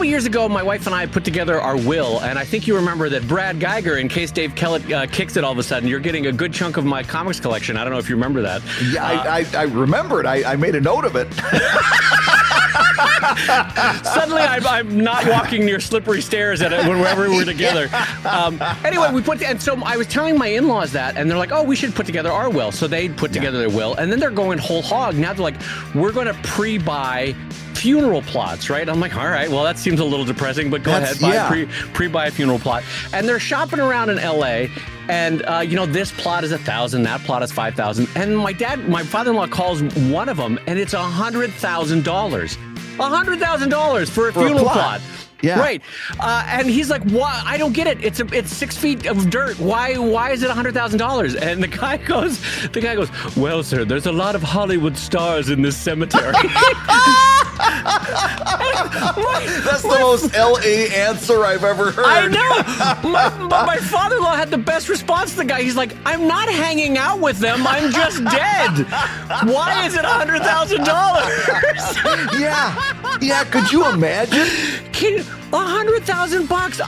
years ago, my wife and I put together our will, and I think you remember that Brad Geiger, in case Dave Kellett kicks it all of a sudden, you're getting a good chunk of my comics collection. I don't know if you remember that. Yeah, I remember it. I made a note of it. Suddenly, I'm not walking near slippery stairs whenever we're together. Anyway, and so I was telling my in-laws that, and they're like, "Oh, we should put together our will." So they put together their will, and then they're going whole hog. Now they're like, "We're going to pre-buy funeral plots," right? I'm like, all right, well, that seems a little depressing, but go ahead, pre-buy a funeral plot. And they're shopping around in LA, and this plot is 1,000, that plot is 5,000, and my father-in-law calls one of them, and it's $100,000. $100,000 for a funeral plot. Yeah. Right. And he's like, "Why? I don't get it. It's 6 feet of dirt. Why is it $100,000?" And the guy goes, "Well, sir, there's a lot of Hollywood stars in this cemetery." That's the most LA answer I've ever heard. I know. But my father-in-law had the best response to the guy. He's like, "I'm not hanging out with them. I'm just dead. Why is it $100,000?" Yeah. Could you imagine? $100,000.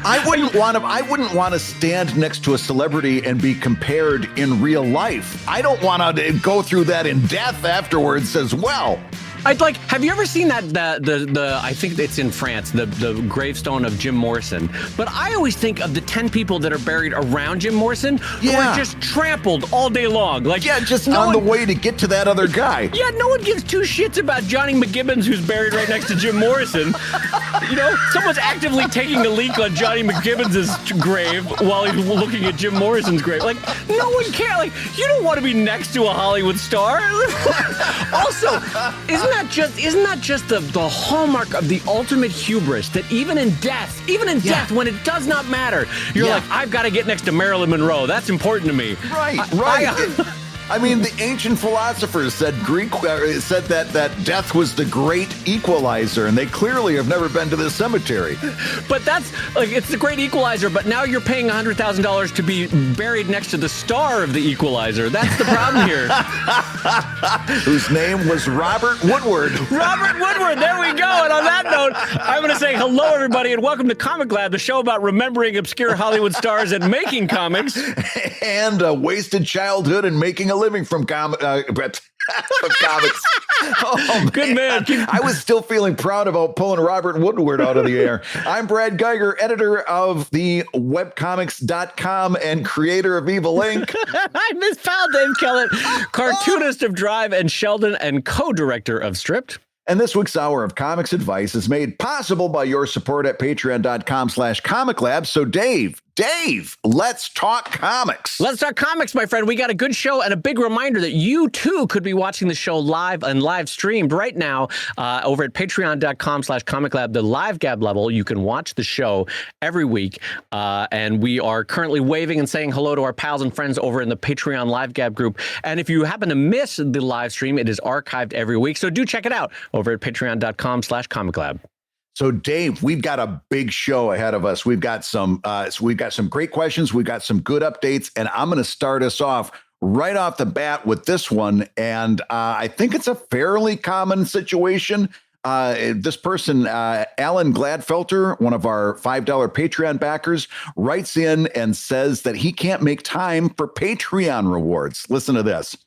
I wouldn't want to stand next to a celebrity and be compared in real life. I don't want to go through that in death afterwards as well. Have you ever seen that, the I think it's in France, the gravestone of Jim Morrison? But I always think of the 10 people that are buried around Jim Morrison who are just trampled all day long. On the way to get to that other guy. Yeah, no one gives two shits about Johnny McGibbons, who's buried right next to Jim Morrison. Someone's actively taking a leak on Johnny McGibbons' grave while he's looking at Jim Morrison's grave. Like, no one cares. Like, you don't want to be next to a Hollywood star. Also, isn't that just the hallmark of the ultimate hubris that even in death, when it does not matter, you're like, I've got to get next to Marilyn Monroe. That's important to me. Right. I mean, the ancient philosophers said that death was the great equalizer, and they clearly have never been to this cemetery. But that's it's the great equalizer. But now you're paying $100,000 to be buried next to the star of the equalizer. That's the problem here. Whose name was Robert Woodward. Robert Woodward. There we go. And on that note, I'm going to say hello, everybody, and welcome to ComicLab, the show about remembering obscure Hollywood stars and making comics. And a wasted childhood and making a living from comics. Oh, good man. I was still feeling proud about pulling Robert Woodward out of the air. I'm Brad Geiger, editor of the webcomics.com and creator of Evil Inc. I misspelled Dave Kellett, cartoonist of Drive and Sheldon and co-director of Stripped. And this week's hour of comics advice is made possible by your support at patreon.com/ComicLab. So Dave, let's talk comics. Let's talk comics, my friend. We got a good show and a big reminder that you too could be watching the show live and live streamed right now over at patreon.com/ComicLab, the live gab level. You can watch the show every week. And we are currently waving and saying hello to our pals and friends over in the Patreon live gab group. And if you happen to miss the live stream, it is archived every week. So do check it out over at patreon.com/ComicLab. So, Dave, we've got a big show ahead of us. We've got some great questions. We've got some good updates, and I'm going to start us off right off the bat with this one. And I think it's a fairly common situation. This person, Alan Gladfelter, one of our $5 Patreon backers, writes in and says that he can't make time for Patreon rewards. Listen to this.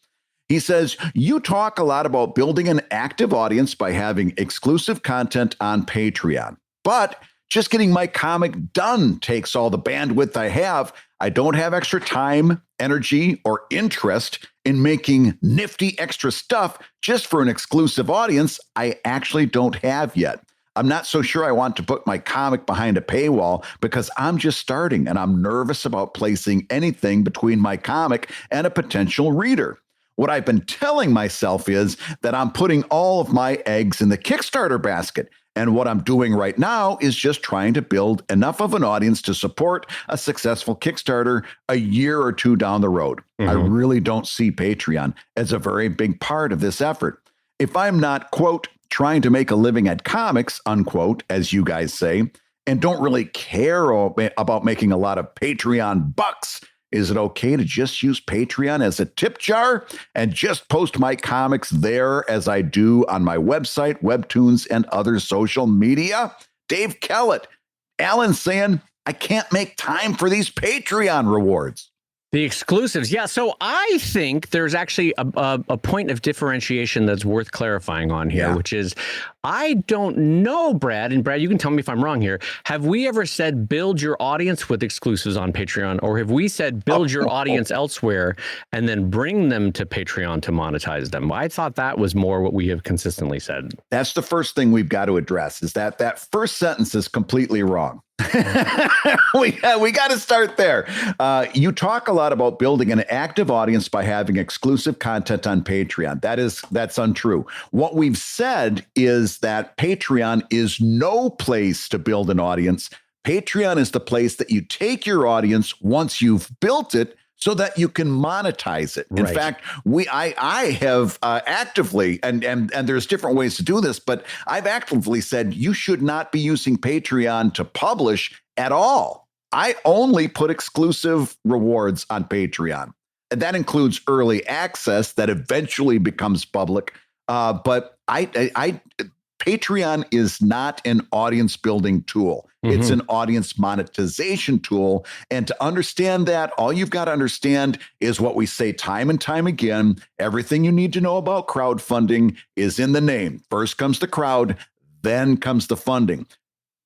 He says, you talk a lot about building an active audience by having exclusive content on Patreon, but just getting my comic done takes all the bandwidth I have. I don't have extra time, energy, or interest in making nifty extra stuff just for an exclusive audience I actually don't have yet. I'm not so sure I want to put my comic behind a paywall because I'm just starting and I'm nervous about placing anything between my comic and a potential reader. What I've been telling myself is that I'm putting all of my eggs in the Kickstarter basket. And what I'm doing right now is just trying to build enough of an audience to support a successful Kickstarter a year or two down the road. Mm-hmm. I really don't see Patreon as a very big part of this effort. If I'm not, quote, trying to make a living at comics, unquote, as you guys say, and don't really care about making a lot of Patreon bucks, Is it okay to just use Patreon as a tip jar and just post my comics there as I do on my website, Webtoons, and other social media? Dave Kellett, Alan's saying, I can't make time for these Patreon rewards. The exclusives. Yeah. So I think there's actually a point of differentiation that's worth clarifying on here, which is I don't know, Brad, and Brad, you can tell me if I'm wrong here. Have we ever said build your audience with exclusives on Patreon, or have we said build your audience elsewhere and then bring them to Patreon to monetize them? I thought that was more what we have consistently said. That's the first thing we've got to address, is that first sentence is completely wrong. we got to start there. You talk a lot about building an active audience by having exclusive content on Patreon. That's untrue. What we've said is that Patreon is no place to build an audience. Patreon is the place that you take your audience once you've built it, so that you can monetize it. In fact, I have actively, and there's different ways to do this, but I've actively said you should not be using Patreon to publish at all. I only put exclusive rewards on Patreon. And that includes early access that eventually becomes public. But Patreon is not an audience building tool. It's an audience monetization tool. And to understand that, all you've got to understand is what we say time and time again. Everything you need to know about crowdfunding is in the name. First comes the crowd, then comes the funding.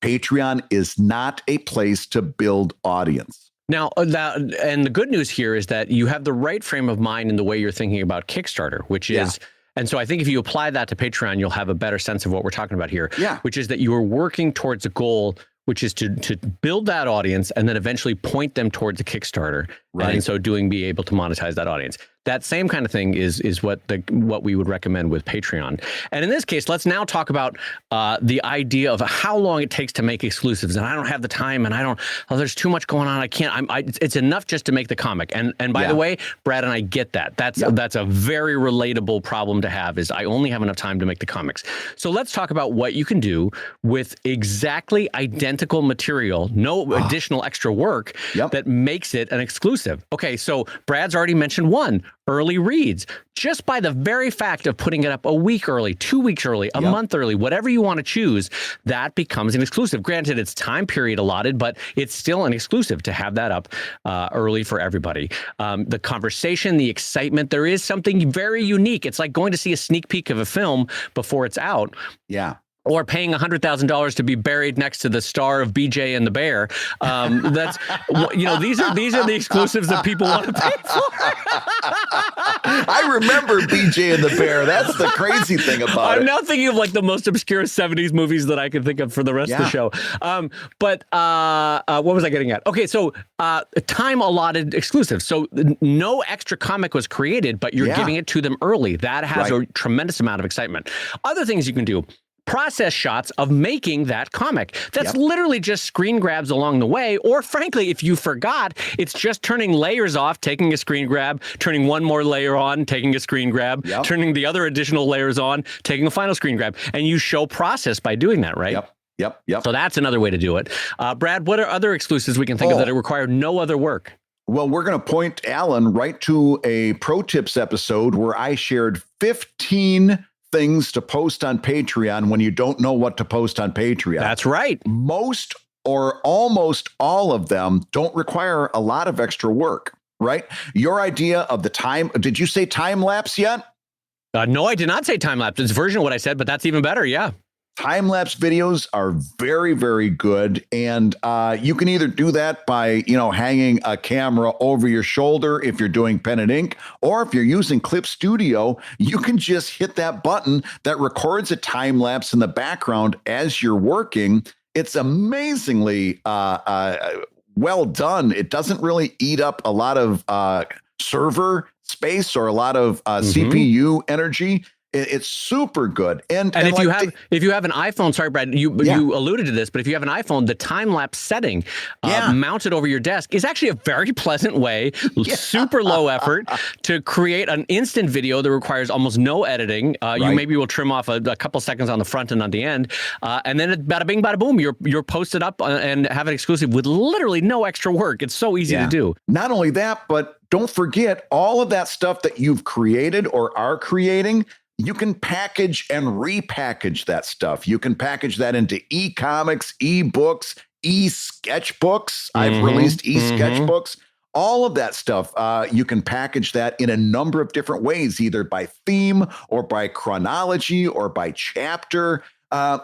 Patreon is not a place to build audience. Now, and the good news here is that you have the right frame of mind in the way you're thinking about Kickstarter, which is... And so I think if you apply that to Patreon, you'll have a better sense of what we're talking about here, which is that you are working towards a goal, which is to build that audience and then eventually point them towards a Kickstarter. And in so doing, be able to monetize that audience. That same kind of thing is what we would recommend with Patreon. And in this case, let's now talk about the idea of how long it takes to make exclusives. And I don't have the time, and there's too much going on. I can't. It's enough just to make the comic. And by the way, Brad and I get that. That's a very relatable problem to have. Is I only have enough time to make the comics. So let's talk about what you can do with exactly identical material, no additional extra work that makes it an exclusive. Okay, so Brad's already mentioned one. Early reads. Just by the very fact of putting it up a week early, 2 weeks early, a month early, whatever you want to choose, that becomes an exclusive. Granted, it's time period allotted, but it's still an exclusive to have that up early for everybody. The conversation, the excitement, there is something very unique. It's like going to see a sneak peek of a film before it's out. Yeah. Or paying $100,000 to be buried next to the star of BJ and the Bear. That's these are the exclusives that people want to pay for. I remember BJ and the Bear. That's the crazy thing about it. I'm now thinking of like the most obscure 70s movies that I can think of for the rest of the show. But what was I getting at? Okay, so time allotted exclusive. So no extra comic was created, but you're giving it to them early. That has a tremendous amount of excitement. Other things you can do. Process shots of making that comic. That's literally just screen grabs along the way. Or frankly, if you forgot, it's just turning layers off, taking a screen grab, turning one more layer on, taking a screen grab, turning the other additional layers on, taking a final screen grab. And you show process by doing that, right? Yep. So that's another way to do it. Brad, what are other exclusives we can think of that require no other work? Well, we're going to point Alan right to a ProTips episode where I shared 15 things to post on Patreon when you don't know what to post on Patreon. That's right. Most or almost all of them don't require a lot of extra work, right? Your idea of the time, did you say time lapse yet? No, I did not say time lapse. It's a version of what I said, but that's even better. Yeah. Time-lapse videos are very, very good. And you can either do that by, hanging a camera over your shoulder if you're doing pen and ink, or if you're using Clip Studio, you can just hit that button that records a time-lapse in the background as you're working. It's amazingly well done. It doesn't really eat up a lot of server space or a lot of CPU energy. It's super good. And if like you have an iPhone, sorry, Brad, you alluded to this, but if you have an iPhone, the time lapse setting mounted over your desk is actually a very pleasant way, super low effort, to create an instant video that requires almost no editing. You maybe will trim off a couple seconds on the front and on the end, and then bada bing, bada boom, you're posted up and have it exclusive with literally no extra work. It's so easy to do. Not only that, but don't forget all of that stuff that you've created or are creating. You can package and repackage that stuff. You can package that into e-comics, e-books, e-sketchbooks. I've released e-sketchbooks. All of that stuff, you can package that in a number of different ways, either by theme or by chronology or by chapter.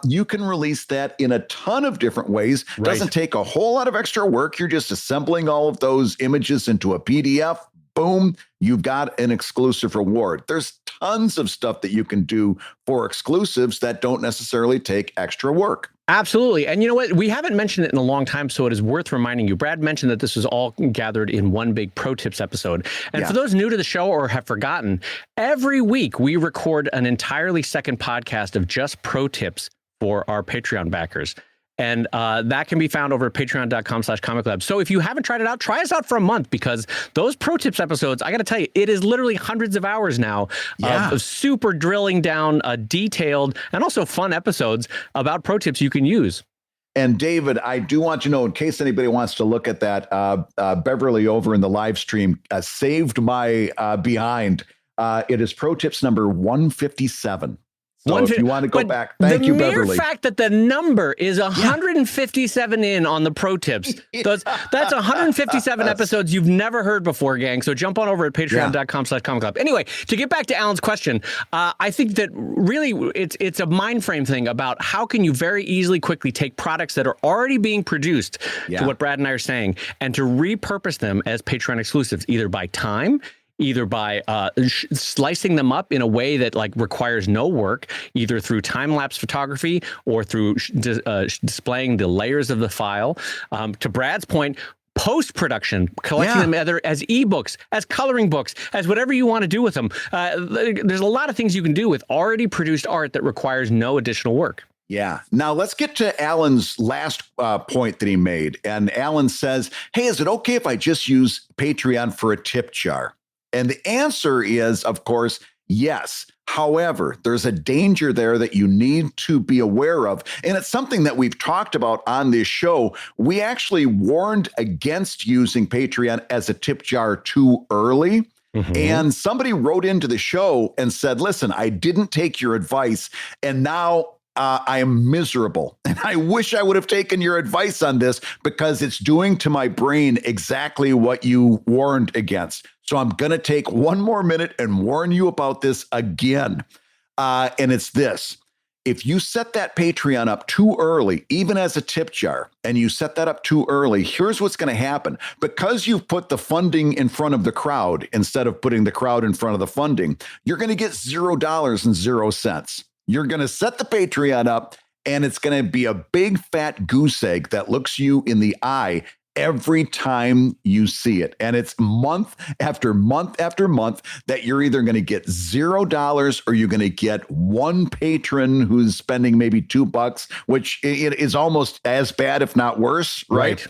You can release that in a ton of different ways. Right. Doesn't take a whole lot of extra work. You're just assembling all of those images into a PDF. Boom, you've got an exclusive reward. There's tons of stuff that you can do for exclusives that don't necessarily take extra work. Absolutely. And you know what? We haven't mentioned it in a long time, so it is worth reminding you. Brad mentioned that this was all gathered in one big Pro Tips episode. And for those new to the show or have forgotten, every week we record an entirely second podcast of just Pro Tips for our Patreon backers. And that can be found over at patreon.com/ComicLab. So if you haven't tried it out, try us out for a month, because those Pro Tips episodes, I got to tell you, it is literally hundreds of hours now of super drilling down, detailed, and also fun episodes about Pro Tips you can use. And David, I do want you to know, in case anybody wants to look at that, Beverly over in the live stream saved my behind. It is Pro Tips number 157. So if you want to go back, thank you, Beverly. The mere fact that the number is 157 in on the Pro Tips, that's 157 episodes you've never heard before, gang. So jump on over at patreon.com/ComicLab. Anyway, to get back to Alan's question, I think that really it's a mind frame thing about how can you very easily, quickly take products that are already being produced, to what Brad and I are saying, and to repurpose them as Patreon exclusives, either by time, either by slicing them up in a way that requires no work, either through time-lapse photography or through displaying the layers of the file. To Brad's point, post-production, collecting them either as ebooks, as coloring books, as whatever you want to do with them. There's a lot of things you can do with already produced art that requires no additional work. Yeah. Now let's get to Alan's last point that he made. And Alan says, hey, is it okay if I just use Patreon for a tip jar? And the answer is, of course, yes. However, there's a danger there that you need to be aware of. And it's something that we've talked about on this show. We actually warned against using Patreon as a tip jar too early. And somebody wrote into the show and said, listen, I didn't take your advice, and now I am miserable. And I wish I would have taken your advice on this, because it's doing to my brain exactly what you warned against. So I'm going to take one more minute and warn you about this again. And it's this. If you set that Patreon up too early, even as a tip jar, and you set that up too early, here's what's going to happen. Because you've put the funding in front of the crowd instead of putting the crowd in front of the funding, you're going to get $0.00. You're going to set the Patreon up, and it's going to be a big fat goose egg that looks you in the eye every time you see it. And it's month after month after month that you're either going to get $0 or you're going to get one patron who's spending maybe $2, which is almost as bad, if not worse. Right.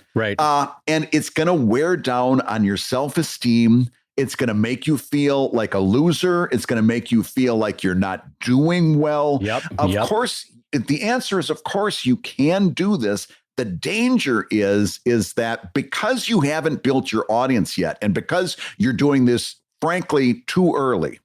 And it's going to wear down on your self-esteem. It's going to make you feel like a loser. It's going to make you feel like you're not doing well. Of course, the answer is, of course, you can do this. The danger is that because you haven't built your audience yet, and because you're doing this, frankly, too early,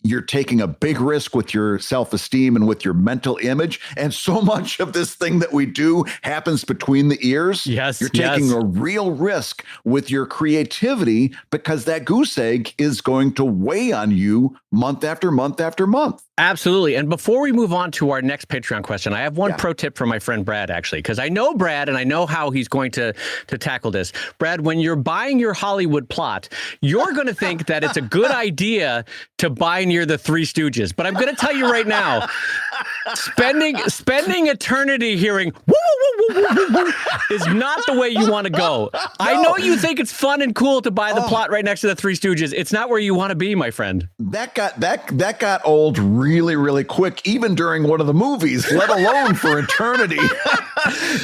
you're taking a big risk with your self-esteem and with your mental image. And so much of this thing that we do happens between the ears. You're taking a real risk with your creativity, because that goose egg is going to weigh on you month after month after month. Absolutely. And before we move on to our next Patreon question, I have one pro tip for my friend Brad, actually, because I know Brad and I know how he's going to tackle this. Brad, when you're buying your Hollywood plot, you're going to think that it's a good idea to buy near the Three Stooges. But I'm going to tell you right now, spending eternity hearing woo, woo, woo, is not the way you want to go. No. I know you think it's fun and cool to buy the plot right next to the Three Stooges. It's not where you want to be, my friend. That got old really, really quick, even during one of the movies, let alone for eternity.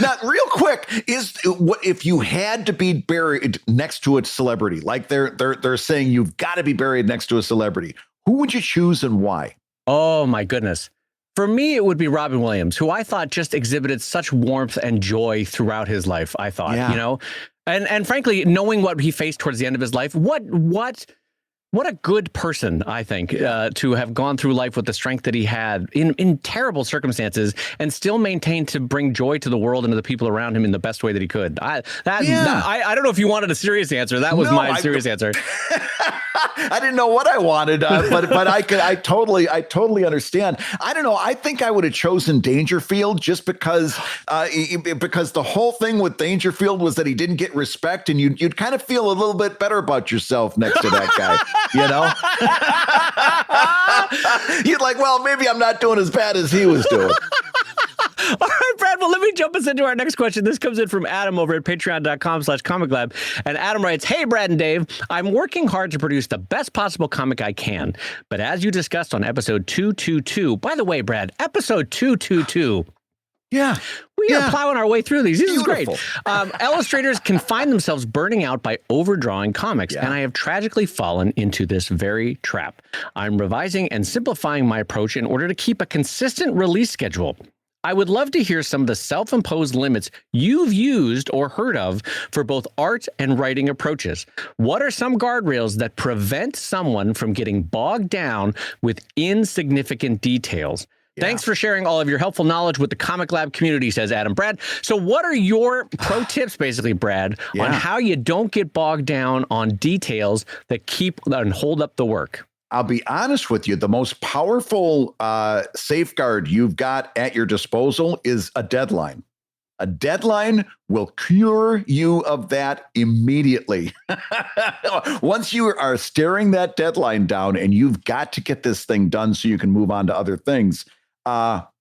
Now, real quick, if you had to be buried next to a celebrity, like they're saying you've got to be buried next to a celebrity, who would you choose and why? Oh, my goodness. For me, it would be Robin Williams, who I thought just exhibited such warmth and joy throughout his life, I thought, you know, and frankly, knowing what he faced towards the end of his life, what a good person, I think, to have gone through life with the strength that he had in terrible circumstances and still maintain to bring joy to the world and to the people around him in the best way that he could. I don't know if you wanted a serious answer. That was my serious answer. I didn't know what I wanted, but I totally understand. I don't know. I think I would have chosen Dangerfield just because the whole thing with Dangerfield was that he didn't get respect, and you'd kind of feel a little bit better about yourself next to that guy. You know, you'd like, well, maybe I'm not doing as bad as he was doing. All right, Brad, well, let me jump us into our next question. This comes in from Adam over at patreon.com/ComicLab. And Adam writes, hey, Brad and Dave, I'm working hard to produce the best possible comic I can. But as you discussed on episode 222, by the way, Brad, episode 222. Yeah. We are plowing our way through these. This is great. Illustrators can find themselves burning out by overdrawing comics, and I have tragically fallen into this very trap. I'm revising and simplifying my approach in order to keep a consistent release schedule. I would love to hear some of the self-imposed limits you've used or heard of for both art and writing approaches. What are some guardrails that prevent someone from getting bogged down with insignificant details? Thanks for sharing all of your helpful knowledge with the ComicLab community, says Adam. Brad, so what are your pro tips, basically, Brad, on how you don't get bogged down on details that keep and hold up the work? I'll be honest with you. The most powerful safeguard you've got at your disposal is a deadline. A deadline will cure you of that immediately. Once you are staring that deadline down and you've got to get this thing done so you can move on to other things,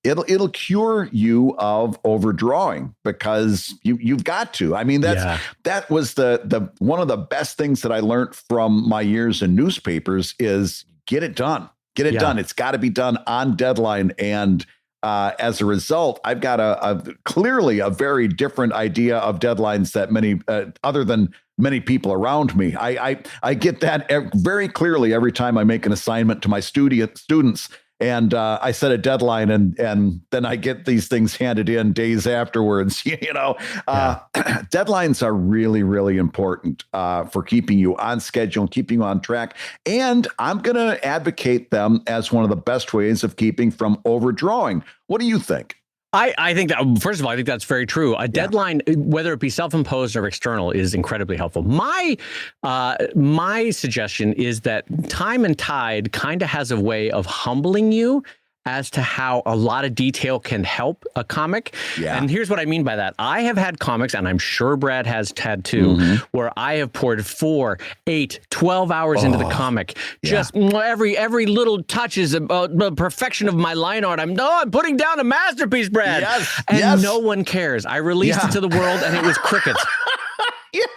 it'll cure you of overdrawing because you've got to. I mean, that was the one of the best things that I learned from my years in newspapers is get it done. Get it done. It's got to be done on deadline. And as a result, I've got clearly a very different idea of deadlines that many other than many people around me. I get that very clearly every time I make an assignment to my students. And I set a deadline, and then I get these things handed in days afterwards. Deadlines are really, really important for keeping you on schedule and keeping you on track. And I'm going to advocate them as one of the best ways of keeping from overdrawing. What do you think? I think that, first of all, I think that's very true. A deadline, whether it be self-imposed or external, is incredibly helpful. My suggestion is that Time and Tide kind of has a way of humbling you as to how a lot of detail can help a comic. And here's what I mean by that. I have had comics, and I'm sure Brad has had too, where I have poured 4, 8, 12 hours into the comic. Just every little touch is a perfection of my line art. I'm putting down a masterpiece, Brad. And no one cares. I released it to the world, and it was crickets.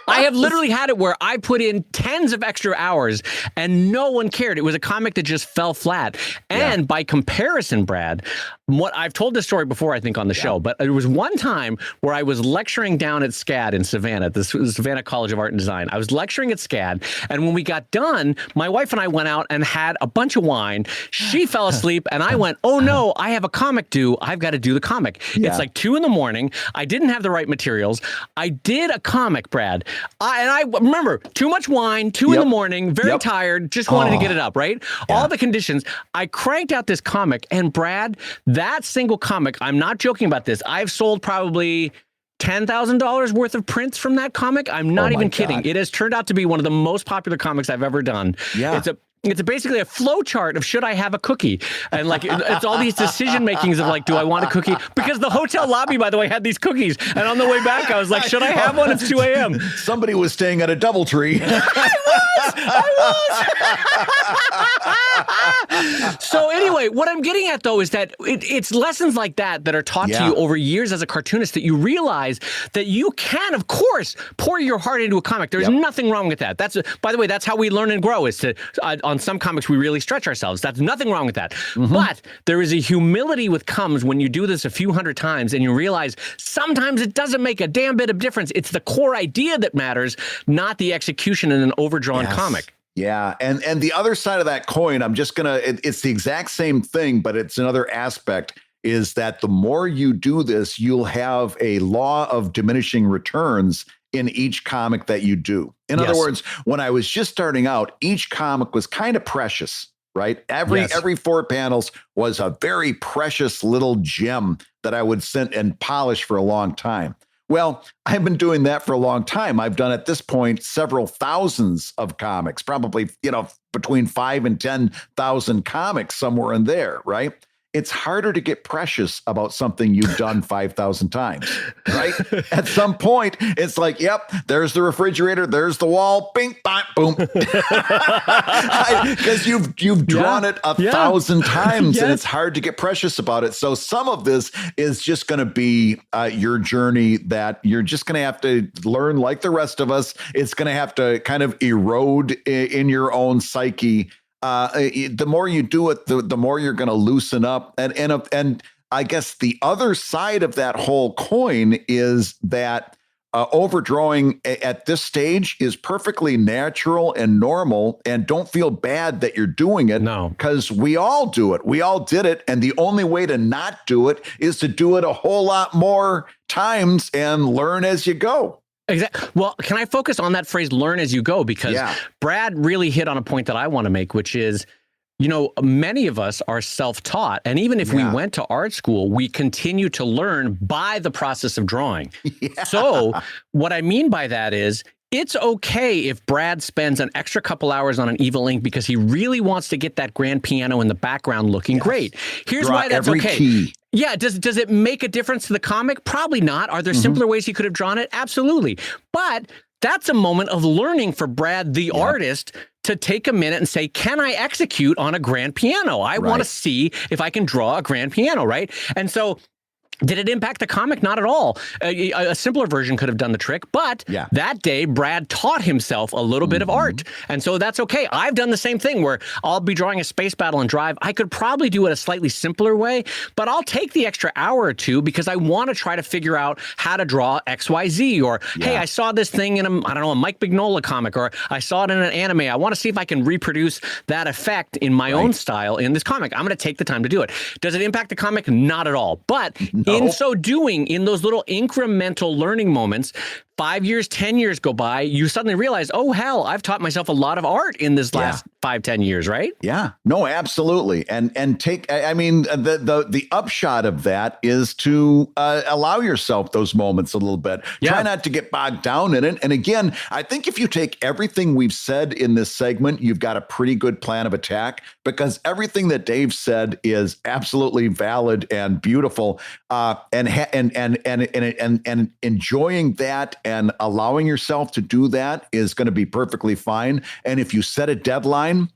I have literally had it where I put in tens of extra hours and no one cared. It was a comic that just fell flat. And by comparison, Brad, what I've told this story before, I think, on the show, but there was one time where I was lecturing down at SCAD in Savannah, the Savannah College of Art and Design. I was lecturing at SCAD, and when we got done, my wife and I went out and had a bunch of wine. She fell asleep, and I went, oh no, I have a comic due. I've got to do the comic. It's like 2 a.m. I didn't have the right materials. I did a comic, Brad. I remember, too much wine, 2 a.m, very tired, just wanted to get it up, right? All the conditions. I cranked out this comic, and Brad, that single comic, I'm not joking about this, I've sold probably $10,000 worth of prints from that comic. I'm not even kidding. It has turned out to be one of the most popular comics I've ever done. It's basically a flow chart of should I have a cookie? And like, it's all these decision makings of like, do I want a cookie? Because the hotel lobby, by the way, had these cookies. And on the way back, I was like, should I have one? It's 2 a.m. Somebody was staying at a DoubleTree. I was. So anyway, what I'm getting at though is that it's lessons like that that are taught to you over years as a cartoonist that you realize that you can, of course, pour your heart into a comic. There's nothing wrong with that. That's, by the way, that's how we learn and grow, is to, on some comics, we really stretch ourselves. That's nothing wrong with that. But there is a humility with comes when you do this a few hundred times and you realize sometimes it doesn't make a damn bit of difference. It's the core idea that matters, not the execution in an overdrawn comic. Yeah. And the other side of that coin, I'm just going to, it's the exact same thing, but it's another aspect, is that the more you do this, you'll have a law of diminishing returns in each comic that you do. In other words, when I was just starting out, each comic was kind of precious, right? Every 4 panels was a very precious little gem that I would sit and polish for a long time. Well, I've been doing that for a long time. I've done at this point several thousands of comics, probably, between 5,000 and 10,000 comics, somewhere in there, right? It's harder to get precious about something you've done 5,000 times, right? At some point, it's like, yep, there's the refrigerator, there's the wall, bing, bang, boom. Because you've drawn it 1,000 times, and it's hard to get precious about it. So some of this is just going to be your journey that you're just going to have to learn like the rest of us. It's going to have to kind of erode in your own psyche. The more you do it, the more you're going to loosen up. And I guess the other side of that whole coin is that overdrawing at this stage is perfectly natural and normal, and don't feel bad that you're doing it. No, because we all do it. We all did it. And the only way to not do it is to do it a whole lot more times and learn as you go. Exactly. Well, can I focus on that phrase, learn as you go? Because Brad really hit on a point that I want to make, which is, many of us are self-taught. And even if we went to art school, we continue to learn by the process of drawing. So what I mean by that is, it's okay if Brad spends an extra couple hours on an evil ink because he really wants to get that grand piano in the background looking great. Here's why that's okay. Key. Yeah, does it make a difference to the comic? Probably not. Are there simpler ways he could have drawn it? Absolutely. But that's a moment of learning for Brad, the artist, to take a minute and say, can I execute on a grand piano? I want to see if I can draw a grand piano, right? And so did it impact the comic? Not at all. A simpler version could have done the trick, but that day, Brad taught himself a little bit of art. And so that's okay. I've done the same thing where I'll be drawing a space battle and drive. I could probably do it a slightly simpler way, but I'll take the extra hour or two because I want to try to figure out how to draw XYZ, or, hey, I saw this thing in a Mike Mignola comic, or I saw it in an anime. I want to see if I can reproduce that effect in my own style in this comic. I'm going to take the time to do it. Does it impact the comic? Not at all. But in so doing, in those little incremental learning moments, 5 years, 10 years go by, you suddenly realize, oh, hell, I've taught myself a lot of art in this last 5-10 years, right? Yeah, no, absolutely. And the upshot of that is to allow yourself those moments a little bit. Try not to get bogged down in it. And again, I think if you take everything we've said in this segment, you've got a pretty good plan of attack, because everything that Dave said is absolutely valid and beautiful. And enjoying that and allowing yourself to do that is going to be perfectly fine. And if you set a deadline,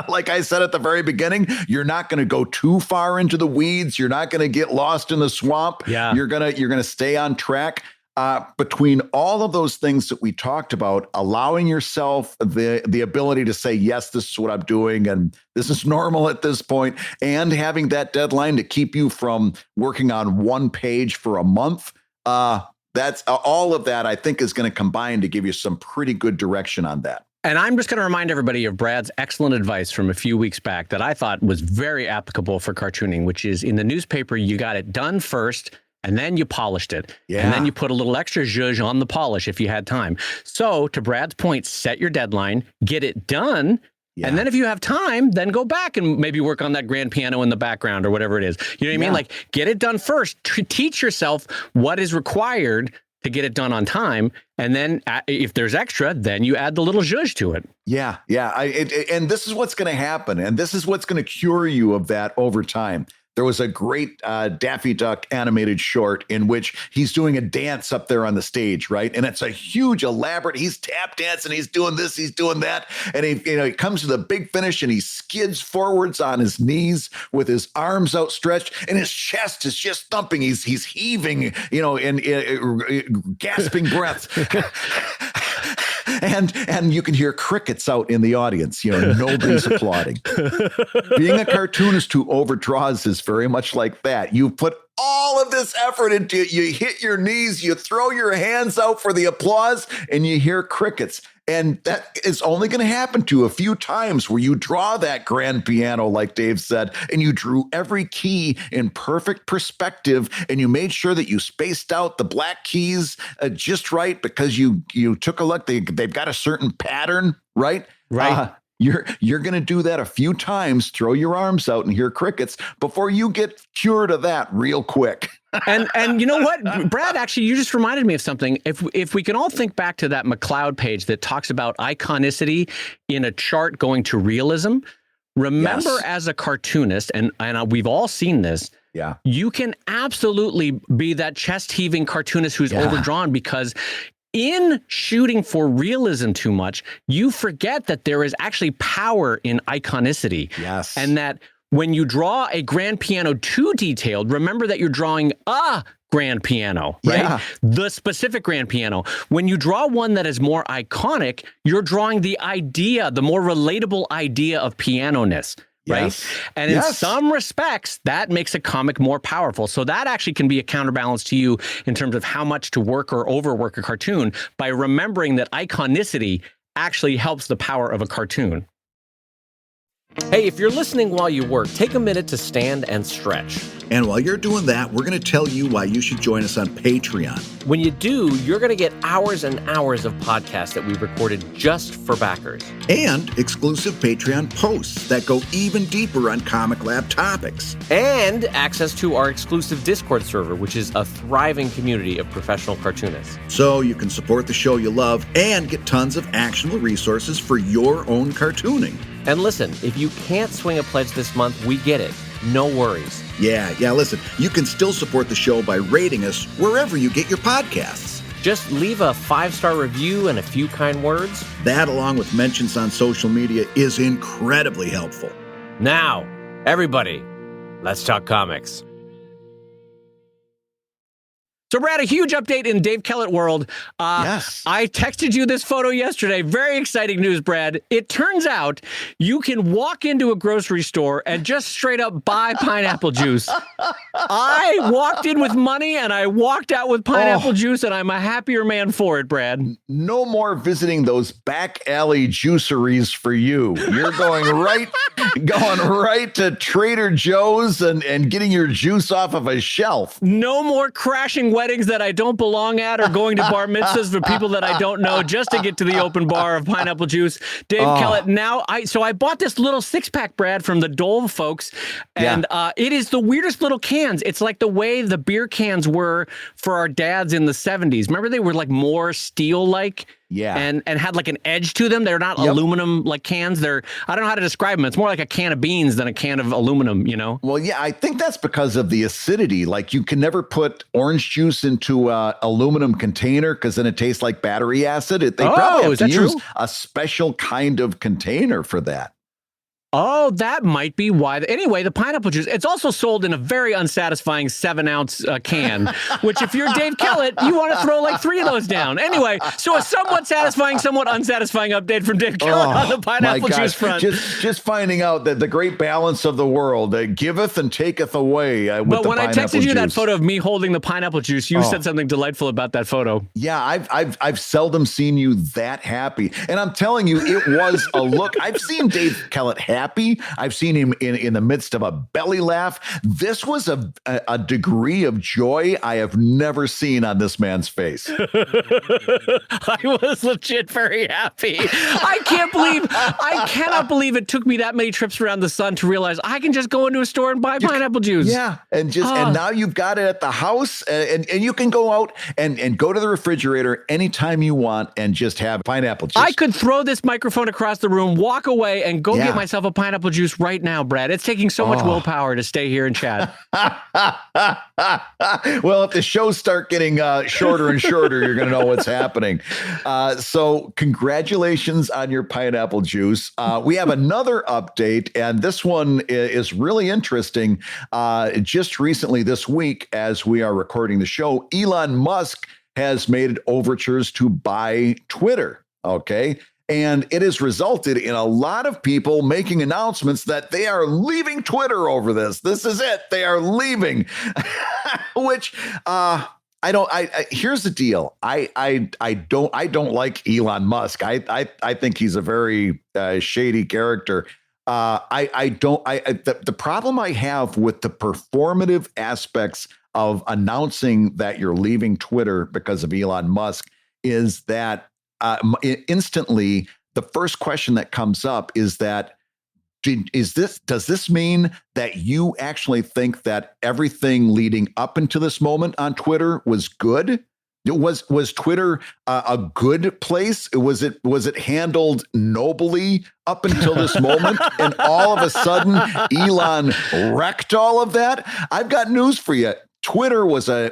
like I said at the very beginning, you're not going to go too far into the weeds. You're not going to get lost in the swamp. You're going to stay on track. Between all of those things that we talked about, allowing yourself the ability to say, yes, this is what I'm doing, and this is normal at this point, and having that deadline to keep you from working on one page for a month, that's all of that, I think, is going to combine to give you some pretty good direction on that. And I'm just going to remind everybody of Brad's excellent advice from a few weeks back that I thought was very applicable for cartooning, which is, in the newspaper, you got it done first, and then you polished it. And then you put a little extra zhuzh on the polish if you had time. So to Brad's point, set your deadline, get it done. And then if you have time, then go back and maybe work on that grand piano in the background or whatever it is. You know what I mean? Like, get it done first. Teach yourself what is required to get it done on time. And then if there's extra, then you add the little zhuzh to it. Yeah. And this is what's going to happen. And this is what's going to cure you of that over time. There was a great Daffy Duck animated short in which he's doing a dance up there on the stage, right? And it's a huge, elaborate, he's tap dancing, he's doing this, he's doing that. And he comes to the big finish and he skids forwards on his knees with his arms outstretched and his chest is just thumping. He's heaving, and gasping breaths. And you can hear crickets out in the audience. Nobody's applauding. Being a cartoonist who overdraws is very much like that. You put all of this effort into it. You hit your knees, you throw your hands out for the applause, and you hear crickets. And that is only going to happen to you a few times where you draw that grand piano, like Dave said, and you drew every key in perfect perspective, and you made sure that you spaced out the black keys just right because you took a look. They've got a certain pattern, right? Right. You're going to do that a few times, throw your arms out and hear crickets before you get cured of that real quick. And you know what, Brad, actually, you just reminded me of something. If we can all think back to that McLeod page that talks about iconicity in a chart going to realism, remember as a cartoonist, and we've all seen this, you can absolutely be that chest heaving cartoonist who's overdrawn because in shooting for realism too much, you forget that there is actually power in iconicity. Yes. And that when you draw a grand piano too detailed, remember that you're drawing a grand piano, right? Yeah. The specific grand piano. When you draw one that is more iconic, you're drawing the idea, the more relatable idea of piano-ness. Right. Yes. And in some respects, that makes a comic more powerful. So that actually can be a counterbalance to you in terms of how much to work or overwork a cartoon by remembering that iconicity actually helps the power of a cartoon. Hey, if you're listening while you work, take a minute to stand and stretch. And while you're doing that, we're going to tell you why you should join us on Patreon. When you do, you're going to get hours and hours of podcasts that we've recorded just for backers. And exclusive Patreon posts that go even deeper on ComicLab topics. And access to our exclusive Discord server, which is a thriving community of professional cartoonists. So you can support the show you love and get tons of actionable resources for your own cartooning. And listen, if you can't swing a pledge this month, we get it. No worries. Yeah, listen, you can still support the show by rating us wherever you get your podcasts. Just leave a 5-star review and a few kind words. That, along with mentions on social media, is incredibly helpful. Now, everybody, let's talk comics. So, Brad, a huge update in Dave Kellett world. Yes. I texted you this photo yesterday. Very exciting news, Brad. It turns out you can walk into a grocery store and just straight up buy pineapple juice. I walked in with money and I walked out with pineapple juice, and I'm a happier man for it, Brad. No more visiting those back alley juiceries for you. You're going right to Trader Joe's and getting your juice off of a shelf. No more crashing weddings that I don't belong at or going to bar mitzvahs for people that I don't know just to get to the open bar of pineapple juice. Dave Kellett, now I bought this little 6-pack, Brad, from the Dole folks, and it is the weirdest little cans. It's like the way the beer cans were for our dads in the 70s. Remember, they were like more steel-like? Yeah. And had like an edge to them. They're not aluminum like cans. I don't know how to describe them. It's more like a can of beans than a can of aluminum, you know? Well, yeah, I think that's because of the acidity. Like you can never put orange juice into a aluminum container because then it tastes like battery acid. They probably have to use a special kind of container for that. Oh, that might be why. Anyway, the pineapple juice, it's also sold in a very unsatisfying 7-ounce can, which if you're Dave Kellett, you want to throw like 3 of those down. Anyway, so a somewhat satisfying, somewhat unsatisfying update from Dave Kellett on the pineapple juice front. Just finding out that the great balance of the world, giveth and taketh away with But the when I texted you that photo of me holding the pineapple juice, you said something delightful about that photo. Yeah, I've seldom seen you that happy. And I'm telling you, it was a look. I've seen Dave Kellett happy happy. I've seen him in the midst of a belly laugh. This was a degree of joy I have never seen on this man's face. I was legit very happy. I cannot believe it took me that many trips around the sun to realize I can just go into a store and buy pineapple juice. Yeah. And now you've got it at the house, and you can go out and go to the refrigerator anytime you want and just have pineapple juice. I could throw this microphone across the room, walk away, and go get myself a pineapple juice right now, Brad. It's taking so much willpower to stay here and chat. Well, if the shows start getting shorter and shorter, you're going to know what's happening. So congratulations on your pineapple juice. We have another update, and this one is really interesting. Just recently this week, as we are recording the show, Elon Musk has made overtures to buy Twitter. Okay. And it has resulted in a lot of people making announcements that they are leaving Twitter over this. This is it. They are leaving, which here's the deal. I don't like Elon Musk. I think he's a very shady character. The problem I have with the performative aspects of announcing that you're leaving Twitter because of Elon Musk is that instantly the first question that comes up is that does this mean that you actually think that everything leading up into this moment on Twitter was good? Was Twitter a good place? Was it handled nobly up until this moment, and all of a sudden Elon wrecked all of that? I've got news for you. Twitter was a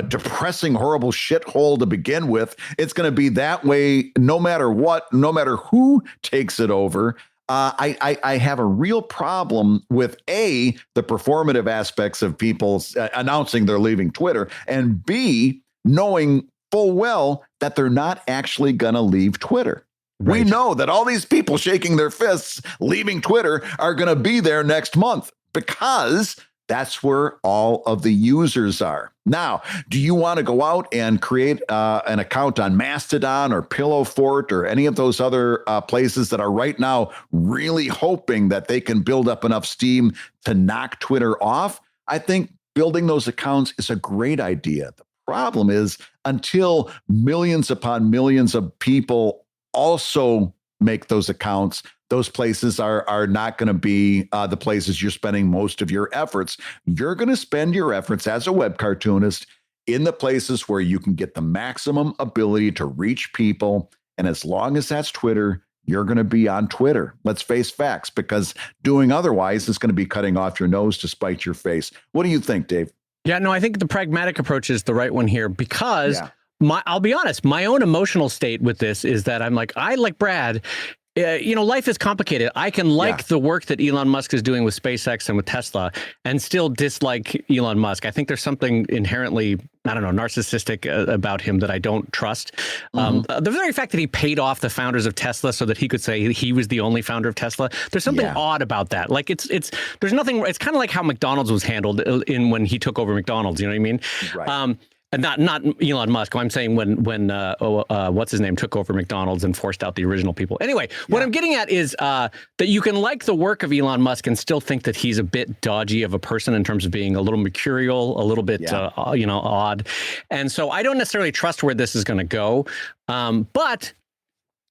depressing, horrible shithole to begin with. It's going to be that way no matter what, no matter who takes it over. I have a real problem with the performative aspects of people announcing they're leaving Twitter, and B, knowing full well that they're not actually going to leave Twitter. Right. We know that all these people shaking their fists leaving Twitter are going to be there next month because that's where all of the users are. Now, do you want to go out and create an account on Mastodon or Pillow Fort or any of those other places that are right now really hoping that they can build up enough steam to knock Twitter off? I think building those accounts is a great idea. The problem is until millions upon millions of people also make those accounts, those places are not going to be the places you're spending most of your efforts. You're going to spend your efforts as a web cartoonist in the places where you can get the maximum ability to reach people. And as long as that's Twitter, you're going to be on Twitter. Let's face facts, because doing otherwise is going to be cutting off your nose to spite your face. What do you think, Dave? Yeah, no, I think the pragmatic approach is the right one here because I'll be honest, my own emotional state with this is that I'm like, I like Brad. Life is complicated. I can like the work that Elon Musk is doing with SpaceX and with Tesla and still dislike Elon Musk. I think there's something inherently, narcissistic about him that I don't trust. The very fact that he paid off the founders of Tesla so that he could say he was the only founder of Tesla, there's something odd about that. Like there's nothing, it's kind of like how McDonald's was handled when he took over McDonald's, you know what I mean? Right. Not Elon Musk. I'm saying when what's his name took over McDonald's and forced out the original people. Anyway, what I'm getting at is that you can like the work of Elon Musk and still think that he's a bit dodgy of a person in terms of being a little mercurial, a little bit odd. And so I don't necessarily trust where this is going to go. But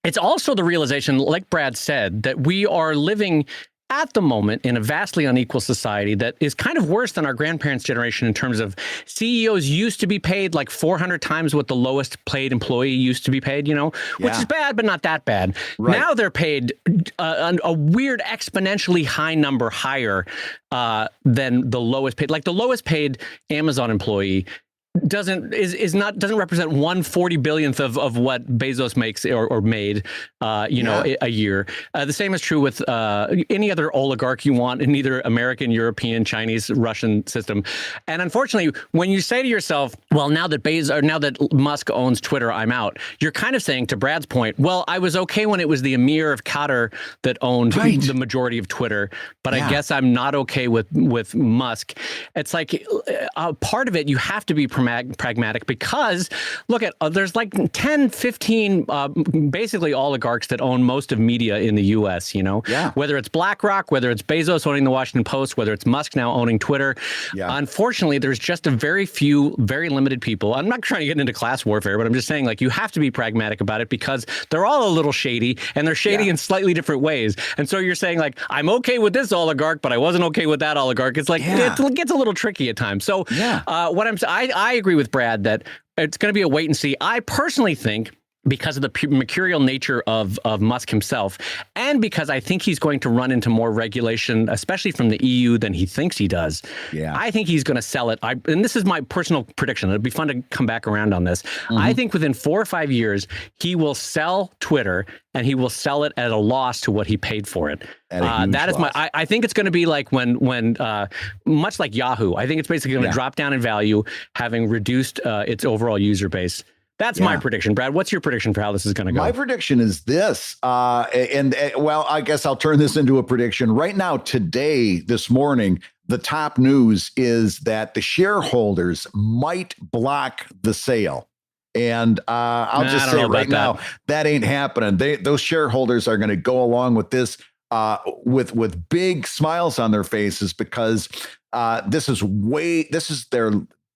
it's also the realization, like Brad said, that we are living at the moment in a vastly unequal society that is kind of worse than our grandparents' generation in terms of CEOs used to be paid like 400 times what the lowest paid employee used to be paid, which is bad, but not that bad. Right. Now they're paid a weird exponentially high number higher than the lowest paid. Like the lowest paid Amazon employee doesn't represent 1/40 billionth of what Bezos makes or made a year. The same is true with any other oligarch you want in either American, European, Chinese, Russian system. And unfortunately, when you say to yourself, well, now that Musk owns Twitter, I'm out, you're kind of saying, to Brad's point, well, I was okay when it was the Emir of Qatar that owned the majority of Twitter, but I guess I'm not okay with Musk. It's like part of it, you have to be pragmatic because, look at, there's like 10, 15, basically oligarchs that own most of media in the U.S., you know? Yeah. Whether it's BlackRock, whether it's Bezos owning the Washington Post, whether it's Musk now owning Twitter. Yeah. Unfortunately, there's just a very few, very limited people. I'm not trying to get into class warfare, but I'm just saying, like, you have to be pragmatic about it because they're all a little shady, and they're shady in slightly different ways. And so you're saying, like, I'm okay with this oligarch, but I wasn't okay with that oligarch. It's like, it gets a little tricky at times. So I agree with Brad that it's going to be a wait and see. I personally think, because of the mercurial nature of Musk himself, and because I think he's going to run into more regulation, especially from the EU, than he thinks he does. Yeah. I think he's going to sell it. And this is my personal prediction. It'll be fun to come back around on this. I think within 4 or 5 years, he will sell Twitter, and he will sell it at a loss to what he paid for it. That is loss. I think it's going to be like when much like Yahoo. I think it's basically going to drop down in value, having reduced its overall user base. That's my prediction. Brad, what's your prediction for how this is going to go? My prediction is this, well, I guess I'll turn this into a prediction. Right now, today, this morning, the top news is that the shareholders might block the sale. And I'll just say right now, that ain't happening. Those shareholders are going to go along with this with big smiles on their faces because this is their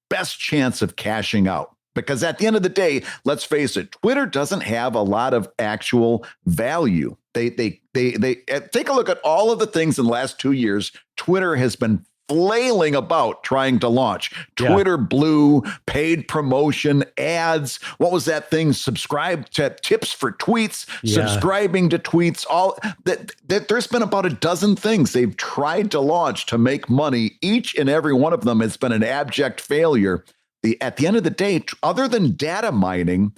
best chance of cashing out. Because at the end of the day, let's face it, Twitter doesn't have a lot of actual value. They take a look at all of the things in the last 2 years. Twitter has been flailing about trying to launch. Twitter Blue, paid promotion, ads. What was that thing? Subscribe to tips for tweets, subscribing to tweets. All that. There's been about a dozen things they've tried to launch to make money. Each and every one of them has been an abject failure. At the end of the day, other than data mining,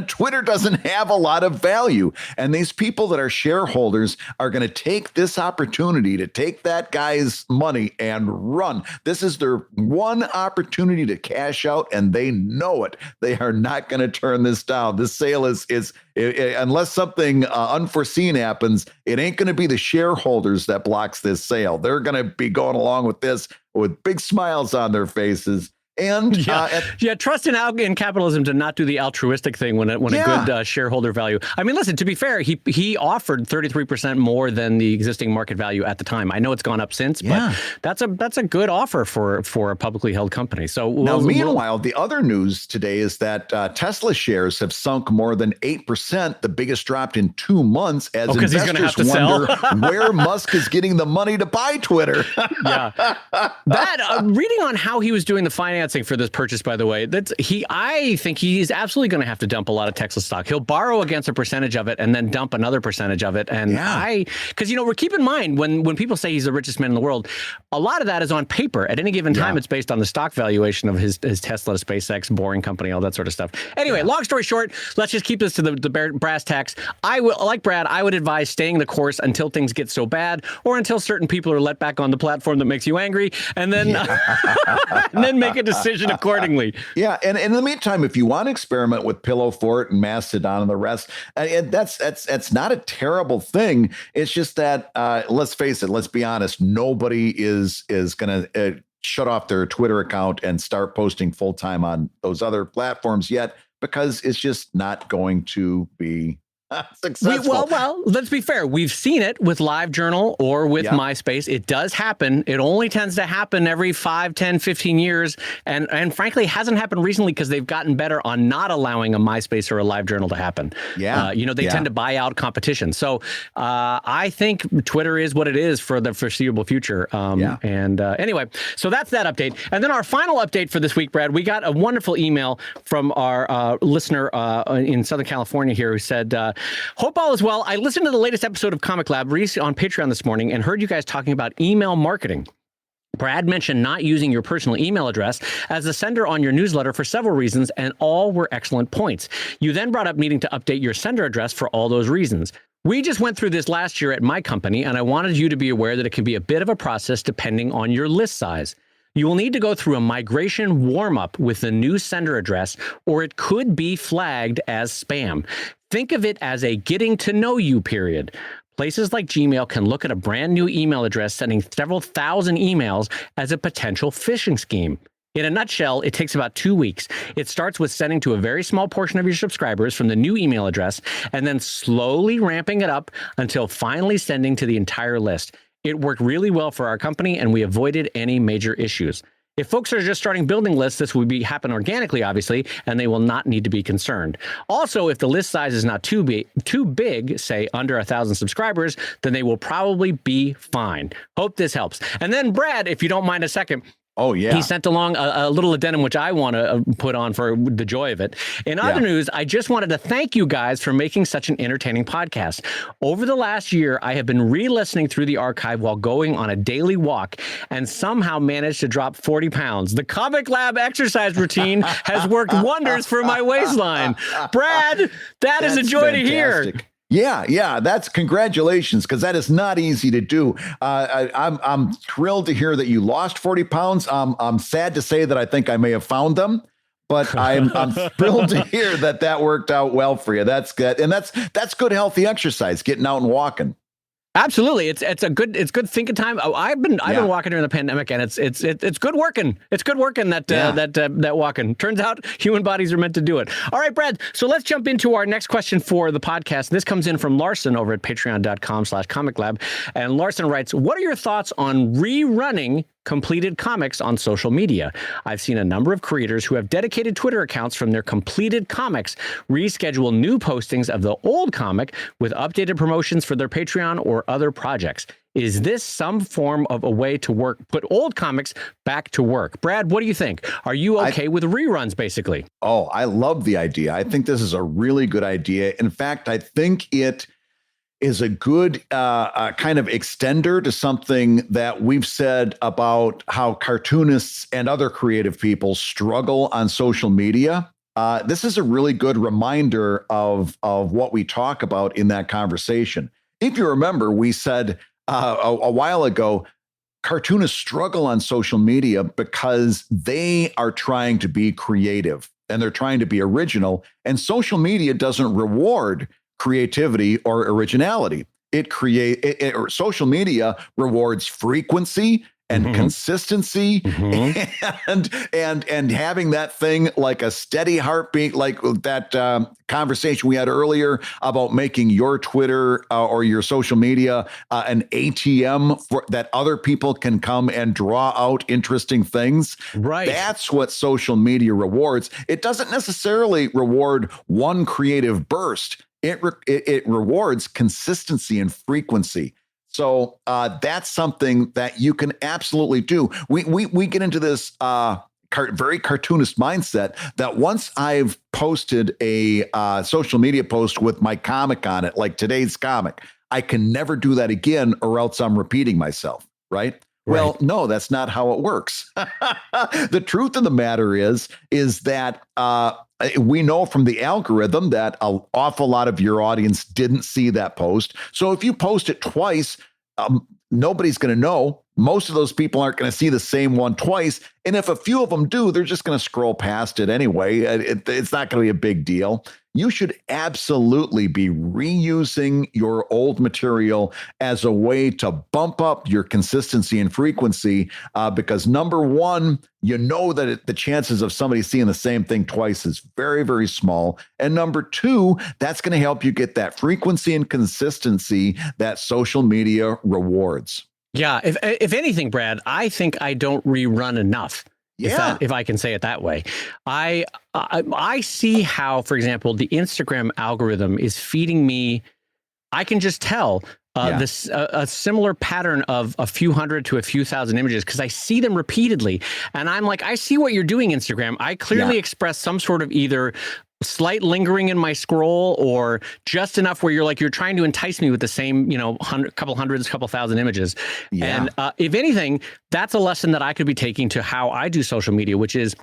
Twitter doesn't have a lot of value. And these people that are shareholders are going to take this opportunity to take that guy's money and run. This is their one opportunity to cash out, and they know it. They are not going to turn this down. This sale is unless something unforeseen happens, it ain't going to be the shareholders that blocks this sale. They're going to be going along with this with big smiles on their faces. And trust in capitalism to not do the altruistic thing when a good shareholder value. I mean, listen, to be fair, he offered 33% more than the existing market value at the time. I know it's gone up since, but that's a good offer for a publicly held company. So meanwhile, the other news today is that Tesla shares have sunk more than 8%, the biggest dropped in 2 months, as investors wonder where Musk is getting the money to buy Twitter. Reading on how he was doing the financing for this purchase, by the way, I think he's absolutely going to have to dump a lot of Tesla stock. He'll borrow against a percentage of it and then dump another percentage of it. And because we're keep in mind when people say he's the richest man in the world, a lot of that is on paper. At any given time, it's based on the stock valuation of his Tesla, SpaceX, Boring Company, all that sort of stuff. Anyway, long story short, let's just keep this to the brass tacks. Like Brad, I would advise staying the course until things get so bad, or until certain people are let back on the platform that makes you angry, and then and then make a decision accordingly. Yeah, and in the meantime, if you want to experiment with Pillow Fort and Mastodon and the rest, that's not a terrible thing. It's just that let's face it, let's be honest, nobody is going to shut off their Twitter account and start posting full time on those other platforms yet, because it's just not going to be successful. Well, let's be fair. We've seen it with LiveJournal or with MySpace. It does happen. It only tends to happen every 5, 10, 15 years. And frankly, hasn't happened recently because they've gotten better on not allowing a MySpace or a LiveJournal to happen. They tend to buy out competition. So I think Twitter is what it is for the foreseeable future. Anyway, so that's that update. And then our final update for this week, Brad, we got a wonderful email from our listener in Southern California here who said, hope all is well. I listened to the latest episode of ComicLab on Patreon this morning and heard you guys talking about email marketing. Brad mentioned not using your personal email address as the sender on your newsletter for several reasons, and all were excellent points. You then brought up needing to update your sender address for all those reasons. We just went through this last year at my company, and I wanted you to be aware that it can be a bit of a process depending on your list size. You will need to go through a migration warm-up with the new sender address, or it could be flagged as spam. Think of it as a getting to know you period. Places like Gmail can look at a brand new email address sending several thousand emails as a potential phishing scheme. In a nutshell, it takes about 2 weeks. It starts with sending to a very small portion of your subscribers from the new email address, and then slowly ramping it up until finally sending to the entire list. It worked really well for our company, and we avoided any major issues. If folks are just starting building lists, this will happen organically, obviously, and they will not need to be concerned. Also, if the list size is not too big, say under 1,000 subscribers, then they will probably be fine. Hope this helps. And then, Brad, if you don't mind a second, oh, yeah. he sent along a little addendum, which I want to put on for the joy of it. In other news, I just wanted to thank you guys for making such an entertaining podcast. Over the last year, I have been re-listening through the archive while going on a daily walk and somehow managed to drop 40 pounds. The ComicLab exercise routine has worked wonders for my waistline. Brad, that's a joy fantastic to hear. Yeah, that's congratulations, because that is not easy to do. I'm thrilled to hear that you lost 40 pounds. I'm sad to say that I think I may have found them, but I'm thrilled to hear that worked out well for you. That's good, and that's good healthy exercise, getting out and walking. Absolutely, it's good thinking time. I've been walking during the pandemic, and it's good working. It's good working that walking. Turns out human bodies are meant to do it. All right, Brad. So let's jump into our next question for the podcast. This comes in from Larson over at patreon.com/ComicLab, and Larson writes, "What are your thoughts on rerunning completed comics on social media? I've seen a number of creators who have dedicated Twitter accounts from their completed comics reschedule new postings of the old comic with updated promotions for their Patreon or other projects. Is this some form of a way to put old comics back to work?" Brad, what do you think? Are you okay with reruns, basically? Oh, I love the idea. I think this is a really good idea. In fact, I think it is a good kind of extender to something that we've said about how cartoonists and other creative people struggle on social media. This is a really good reminder of what we talk about in that conversation. If you remember, we said a while ago, cartoonists struggle on social media because they are trying to be creative and they're trying to be original, and social media doesn't reward creativity or originality. Social media rewards frequency and consistency and having that thing like a steady heartbeat, like that conversation we had earlier about making your Twitter or your social media an ATM for that other people can come and draw out interesting things. Right. That's what social media rewards. It doesn't necessarily reward one creative burst. It rewards consistency and frequency. So that's something that you can absolutely do. We get into this very cartoonist mindset that once I've posted a social media post with my comic on it, like today's comic, I can never do that again, or else I'm repeating myself, right? Well, no, that's not how it works. The truth of the matter is that we know from the algorithm that an awful lot of your audience didn't see that post. So if you post it twice, nobody's going to know. Most of those people aren't going to see the same one twice. And if a few of them do, they're just going to scroll past it anyway. It's not going to be a big deal. You should absolutely be reusing your old material as a way to bump up your consistency and frequency, because number one, you know that the chances of somebody seeing the same thing twice is very, very small. And number two, that's going to help you get that frequency and consistency that social media rewards. Yeah, if anything, Brad, I think I don't rerun enough. Yeah. If I can say it that way. I see how, for example, the Instagram algorithm is feeding me. I can just tell this a similar pattern of a few hundred to a few thousand images because I see them repeatedly. And I'm like, I see what you're doing, Instagram. I clearly express some sort of either slight lingering in my scroll or just enough where you're trying to entice me with the same, couple thousand images. Yeah. And if anything, that's a lesson that I could be taking to how I do social media, which is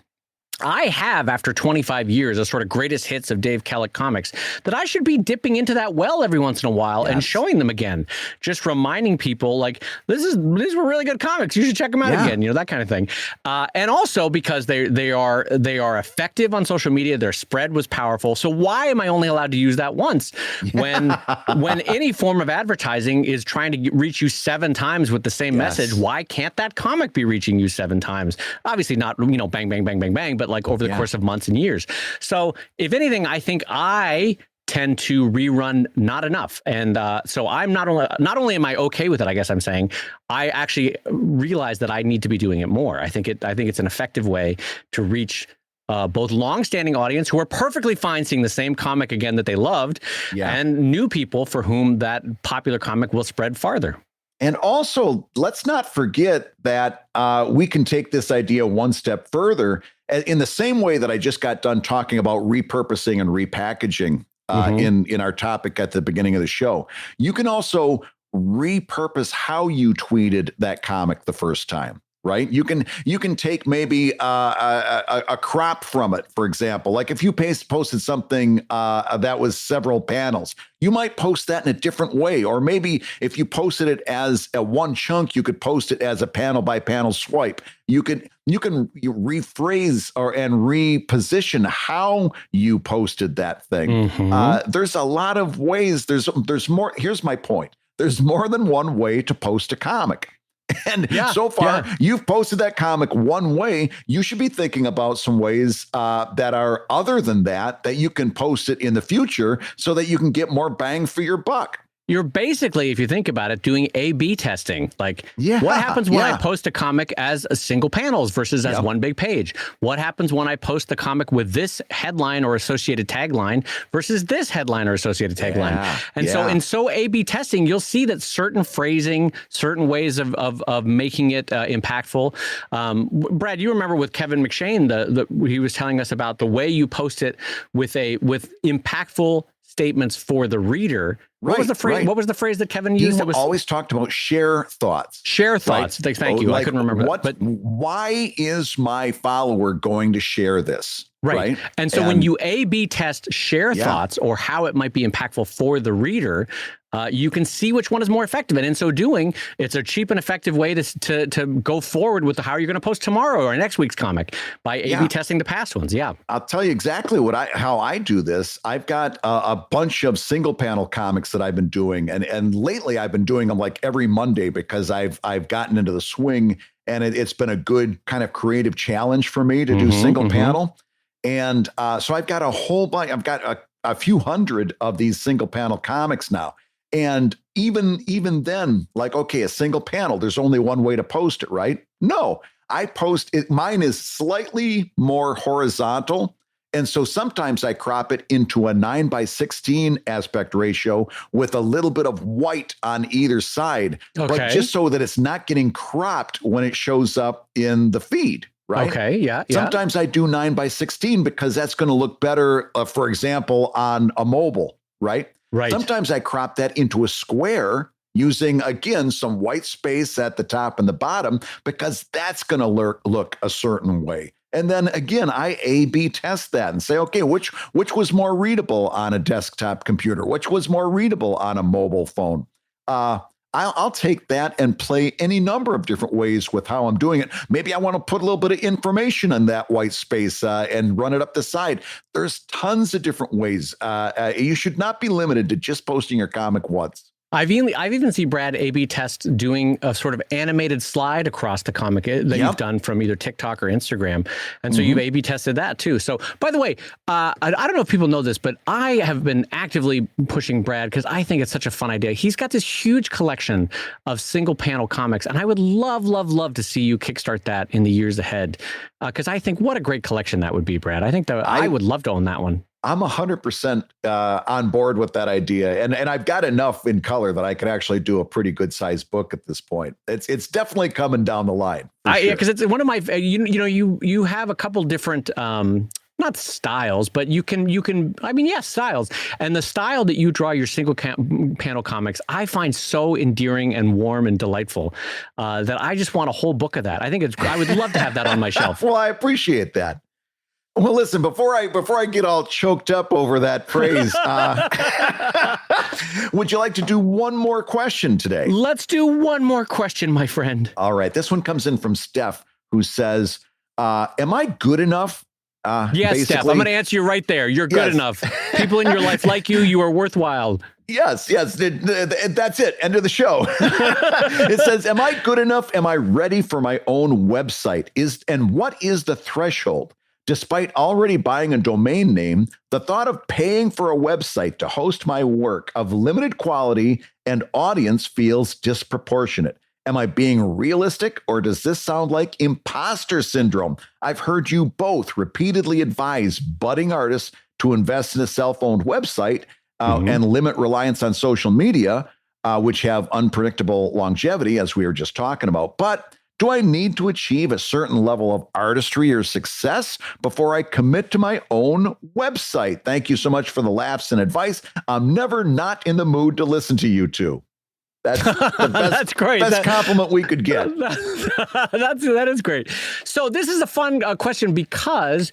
I have, after 25 years, a sort of greatest hits of Dave Kellett comics, that I should be dipping into that well every once in a while and showing them again. Just reminding people, like, these were really good comics. You should check them out again, that kind of thing. And also because they are effective on social media. Their spread was powerful. So why am I only allowed to use that once when any form of advertising is trying to reach you 7 times with the same message? Why can't that comic be reaching you 7 times? Obviously not, bang, bang, bang, bang, bang, but like over the course of months and years. So if anything, I think I tend to rerun not enough. And so I'm not only am I okay with it, I guess I'm saying, I actually realize that I need to be doing it more. I think it's an effective way to reach both long-standing audience who are perfectly fine seeing the same comic again that they loved, and new people for whom that popular comic will spread farther. And also, let's not forget that we can take this idea one step further in the same way that I just got done talking about repurposing and repackaging in our topic at the beginning of the show. You can also repurpose how you tweeted that comic the first time. Right. You can take maybe a crop from it, for example, like if you posted something that was several panels, you might post that in a different way. Or maybe if you posted it as a one chunk, you could post it as a panel by panel swipe. You can rephrase and reposition how you posted that thing. There's a lot of ways. There's more. Here's my point. There's more than one way to post a comic. And so far, you've posted that comic one way. You should be thinking about some ways that are other than that you can post it in the future so that you can get more bang for your buck. You're basically, if you think about it, doing A/B testing. Like, what happens when I post a comic as a single panels versus as one big page? What happens when I post the comic with this headline or associated tagline versus this headline or associated tagline? And so A/B testing, you'll see that certain phrasing, certain ways of making it impactful. Brad, you remember with Kevin McShane, he was telling us about the way you post it with impactful statements for the reader. What was the phrase? What was the phrase that Kevin used? He always talked about share thoughts. Share thoughts. Right? Thank you. I couldn't remember that. But why is my follower going to share this? Right. And so when you A/B test share thoughts or how it might be impactful for the reader, you can see which one is more effective. And in so doing, it's a cheap and effective way to go forward with how you're going to post tomorrow or next week's comic by A/B testing the past ones. I'll tell you exactly how I do this. I've got a bunch of single panel comics that I've been doing. And lately I've been doing them like every Monday because I've gotten into the swing, and it's been a good kind of creative challenge for me to do single panel. And so I've got a whole bunch. I've got a few hundred of these single panel comics now. And even then, like, okay, a single panel, there's only one way to post it, right? No, I post it. Mine is slightly more horizontal. And so sometimes I crop it into a 9:16 aspect ratio with a little bit of white on either side, but just so that it's not getting cropped when it shows up in the feed. Right. Okay. Sometimes I do 9:16 because that's going to look better, for example, on a mobile. Right. Sometimes I crop that into a square using, again, some white space at the top and the bottom because that's going to look a certain way. And then again, I A/B test that and say, okay, which was more readable on a desktop computer? Which was more readable on a mobile phone? I'll take that and play any number of different ways with how I'm doing it. Maybe I want to put a little bit of information in that white space and run it up the side. There's tons of different ways. You should not be limited to just posting your comic once. I've even seen Brad A/B test doing a sort of animated slide across the comic that you've done from either TikTok or Instagram. And so you've A/B tested that too. So, by the way, I don't know if people know this, but I have been actively pushing Brad because I think it's such a fun idea. He's got this huge collection of single panel comics, and I would love to see you kickstart that in the years ahead. Because I think what a great collection that would be, Brad. I think that I would love to own that one. I'm 100% on board with that idea. And I've got enough in color that I could actually do a pretty good sized book at this point. It's definitely coming down the line. Yeah, because it's one of my, you have a couple different, not styles, but you can, styles. And the style that you draw your single panel comics, I find so endearing and warm and delightful that I just want a whole book of that. I would love to have that on my shelf. Well, I appreciate that. Well, listen, before I get all choked up over that phrase, would you like to do one more question today? Let's do one more question, my friend. All right. This one comes in from Steph, who says, am I good enough? Yes, Steph, I'm going to answer you right there. You're good enough. People in your life like you. You are worthwhile. Yes. That's it. End of the show. It says, am I good enough? Am I ready for my own website? And what is the threshold? Despite already buying a domain name, the thought of paying for a website to host my work of limited quality and audience feels disproportionate. Am I being realistic, or does this sound like imposter syndrome? I've heard you both repeatedly advise budding artists to invest in a self-owned website and limit reliance on social media, which have unpredictable longevity, as we were just talking about. But do I need to achieve a certain level of artistry or success before I commit to my own website? Thank you so much for the laughs and advice. I'm never not in the mood to listen to you two. That's the best, That's great. best compliment we could get. That is great. So this is a fun question because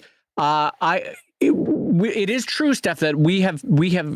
it is true, Steph, that we have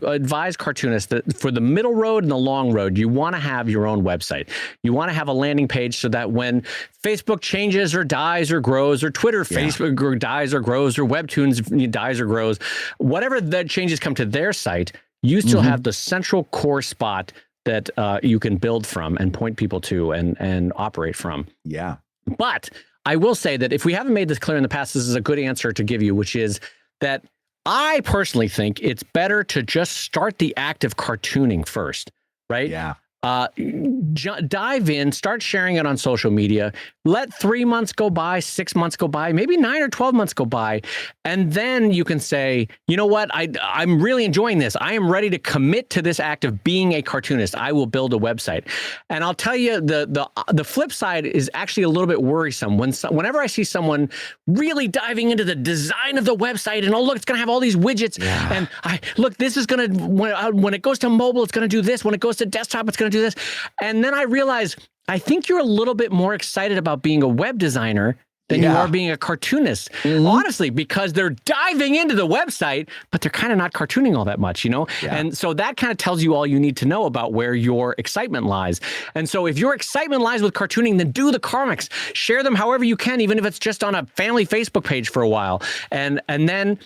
advised cartoonists that for the middle road and the long road, you want to have your own website. You want to have a landing page so that when Facebook changes or dies or grows, or Twitter, Facebook dies or grows, or Webtoons dies or grows, whatever the changes come to their site, you still have the central core spot that you can build from and point people to and operate from. Yeah. But I will say that if we haven't made this clear in the past, this is a good answer to give you, which is that I personally think it's better to just start the act of cartooning first, right? Yeah. Dive in, start sharing it on social media, let 3 months go by, 6 months go by, maybe 9 or 12 months go by. And then you can say, you know what, I'm really enjoying this. I am ready to commit to this act of being a cartoonist. I will build a website. And I'll tell you, the flip side is actually a little bit worrisome. Whenever I see someone really diving into the design of the website and, oh, look, it's going to have all these widgets. Yeah. And look, this is going to, when it goes to mobile, it's going to do this. When it goes to desktop, it's going to do this. And then I realize, I think you're a little bit more excited about being a web designer than you are being a cartoonist, honestly, because they're diving into the website, but they're kind of not cartooning all that much, you know? Yeah. And so that kind of tells you all you need to know about where your excitement lies. And so if your excitement lies with cartooning, then do the comics, share them however you can, even if it's just on a family Facebook page for a while. And then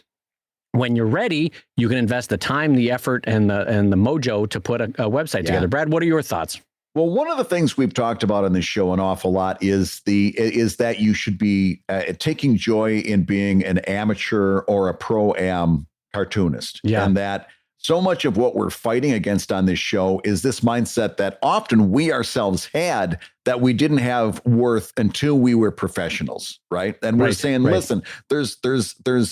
when you're ready, you can invest the time, the effort, and the mojo to put a website together. Brad, what are your thoughts? Well, one of the things we've talked about on this show an awful lot is that you should be taking joy in being an amateur or a pro-am cartoonist. Yeah. And that so much of what we're fighting against on this show is this mindset that often we ourselves had, that we didn't have worth until we were professionals, right? And we're saying, listen, there's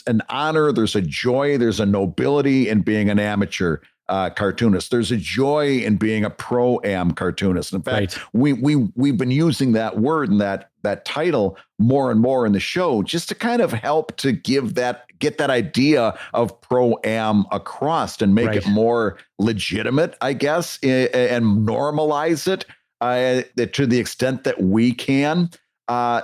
an honor, there's a joy, there's a nobility in being an amateur cartoonist. There's a joy in being a pro-am cartoonist. In fact, we've been using that word and that title more and more in the show just to kind of help to get that idea of pro-am across and make it more legitimate, I guess, and normalize it to the extent that we can.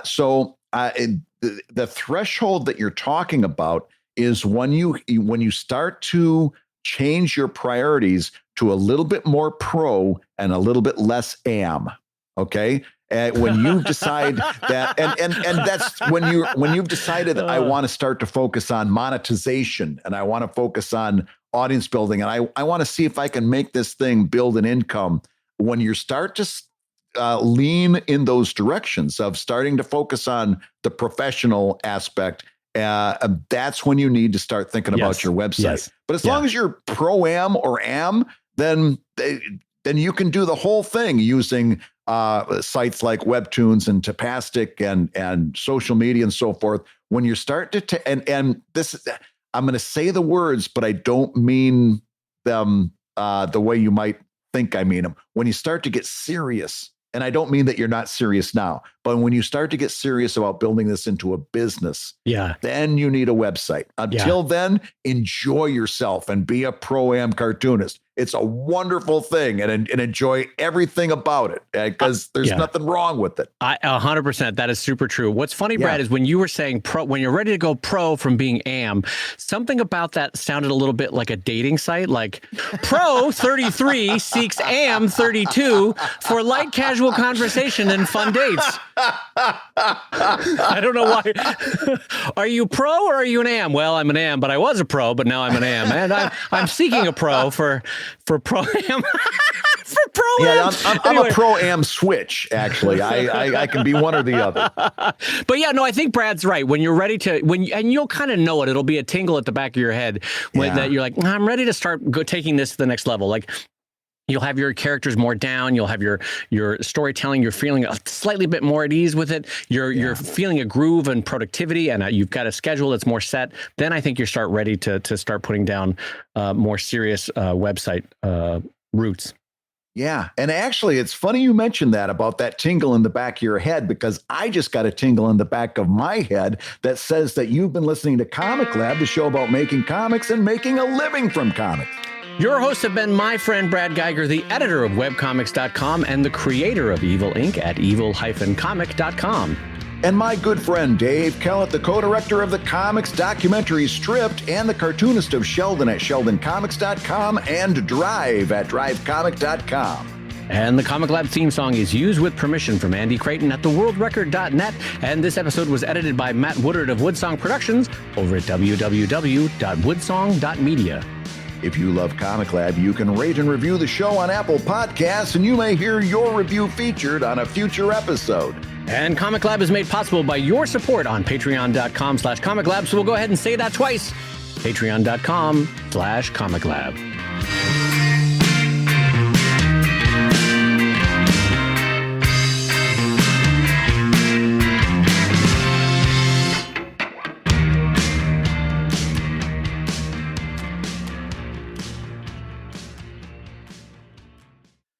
So the threshold that you're talking about is when you start to change your priorities to a little bit more pro and a little bit less am. Okay. When you decide that, and that's when you've decided that I want to start to focus on monetization and I want to focus on audience building and I want to see if I can make this thing build an income. When you start to lean in those directions of starting to focus on the professional aspect, that's when you need to start thinking about your website. Yes. But as long as you're pro-am or am, then you can do the whole thing using sites like Webtoons and Tapastic and social media and so forth. When you start to and this, I'm going to say the words, but I don't mean them the way you might think I mean them. When you start to get serious, and I don't mean that you're not serious now, But when you start to get serious about building this into a business, then you need a website. Until then, enjoy yourself and be a pro-am cartoonist. It's a wonderful thing, and enjoy everything about it, because there's nothing wrong with it. 100%. That is super true. What's funny, Brad, is when you were saying pro, when you're ready to go pro from being am, something about that sounded a little bit like a dating site, like pro 33 seeks am 32 for light casual conversation and fun dates. I don't know why. Are you pro or are you an am? Well, I'm an am, but I was a pro, but now I'm an am, and I'm seeking a pro for pro-am. For pro-am. Yeah, I'm a pro-am switch, actually. I can be one or the other. But yeah, no, I think Brad's right. When you're ready to, and you'll kind of know it. It'll be a tingle at the back of your head that you're like, I'm ready to start taking this to the next level. Like, you'll have your characters more down. You'll have your storytelling. You're feeling a slightly bit more at ease with it. You're feeling a groove and productivity, and you've got a schedule that's more set. Then I think you start ready to start putting down more serious website roots. Yeah. And actually, it's funny you mentioned that about that tingle in the back of your head, because I just got a tingle in the back of my head that says that you've been listening to ComicLab, the show about making comics and making a living from comics. Your hosts have been my friend Brad Geiger, the editor of webcomics.com and the creator of Evil Inc. at evil-comic.com. And my good friend Dave Kellett, the co-director of the comics documentary Stripped and the cartoonist of Sheldon at sheldoncomics.com and Drive at drivecomic.com. And the Comic Lab theme song is used with permission from Andy Creighton at theworldrecord.net. And this episode was edited by Matt Woodard of Woodsong Productions over at www.woodsong.media. If you love ComicLab, you can rate and review the show on Apple Podcasts, and you may hear your review featured on a future episode. And ComicLab is made possible by your support on patreon.com/ComicLab. So we'll go ahead and say that twice. Patreon.com/ComicLab.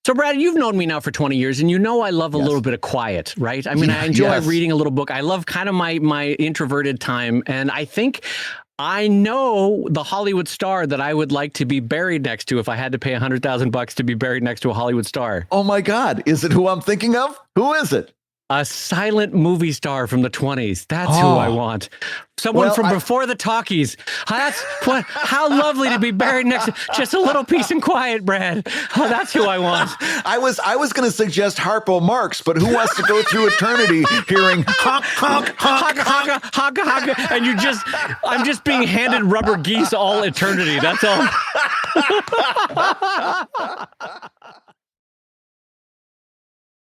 So, Brad, you've known me now for 20 years, and you know I love a little bit of quiet, right? I mean, I enjoy reading a little book. I love kind of my introverted time, and I think I know the Hollywood star that I would like to be buried next to if I had to pay $100,000 to be buried next to a Hollywood star. Oh, my God. Is it who I'm thinking of? Who is it? A silent movie star from the 20s. That's who I want. Someone from before the talkies. How lovely to be buried next to just a little peace and quiet, Brad. Oh, that's who I want. I was going to suggest Harpo Marx, but who wants to go through eternity hearing honk, honk, honk, honk, honk, honk, and I'm just being handed rubber geese all eternity. That's all.